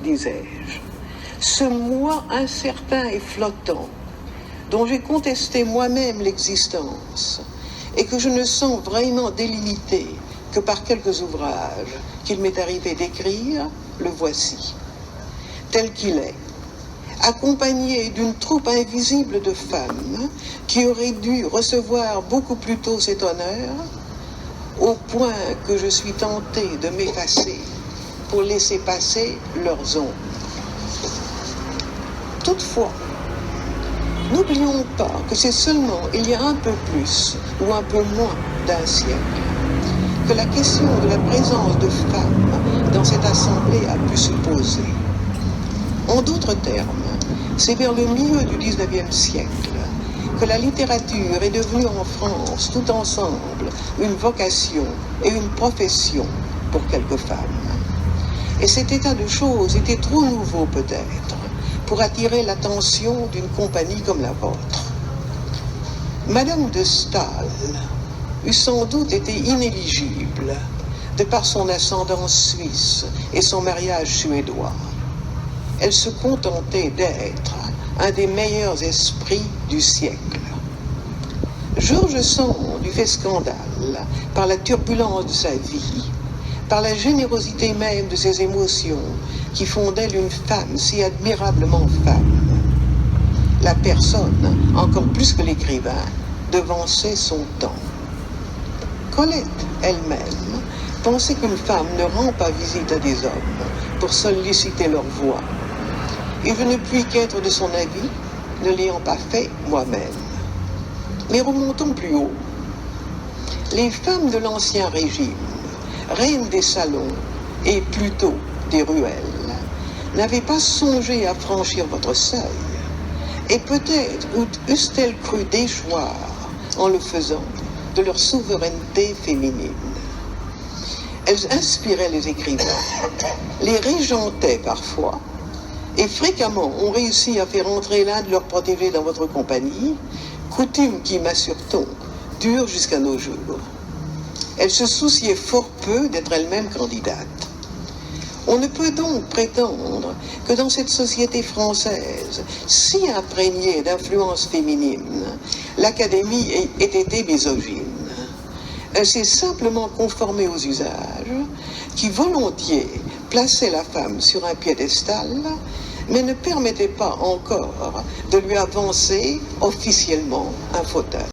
disais-je, ce moi incertain et flottant, dont j'ai contesté moi-même l'existence, et que je ne sens vraiment délimité que par quelques ouvrages qu'il m'est arrivé d'écrire, le voici, tel qu'il est, accompagné d'une troupe invisible de femmes qui auraient dû recevoir beaucoup plus tôt cet honneur, au point que je suis tenté de m'effacer pour laisser passer leurs ombres. Toutefois, n'oublions pas que c'est seulement il y a un peu plus ou un peu moins d'un siècle que la question de la présence de femmes dans cette assemblée a pu se poser. En d'autres termes, c'est vers le milieu du XIXe siècle que la littérature est devenue en France tout ensemble une vocation et une profession pour quelques femmes. Et cet état de choses était trop nouveau peut-être pour attirer l'attention d'une compagnie comme la vôtre. Madame de Staël eût sans doute été inéligible de par son ascendance suisse et son mariage suédois. Elle se contentait d'être un des meilleurs esprits du siècle. George Sand lui fait scandale par la turbulence de sa vie, par la générosité même de ses émotions qui font d'elle une femme si admirablement femme. La personne, encore plus que l'écrivain, devançait son temps. Colette elle-même pensait qu'une femme ne rend pas visite à des hommes pour solliciter leur voix. Et je ne puis qu'être de son avis, ne l'ayant pas fait moi-même. Mais remontons plus haut. Les femmes de l'Ancien Régime, reines des salons et plutôt des ruelles, n'avaient pas songé à franchir votre seuil, et peut-être eussent-elles cru déchoir, en le faisant, de leur souveraineté féminine. Elles inspiraient les écrivains, les régentaient parfois, et fréquemment ont réussi à faire entrer l'un de leurs protégés dans votre compagnie, coutume qui, m'assure-t-on, dure jusqu'à nos jours. Elles se souciaient fort peu d'être elles-mêmes candidates. On ne peut donc prétendre que dans cette société française, si imprégnée d'influence féminine, l'Académie ait été misogyne. Elle s'est simplement conformée aux usages qui volontiers plaçaient la femme sur un piédestal, mais ne permettaient pas encore de lui avancer officiellement un fauteuil.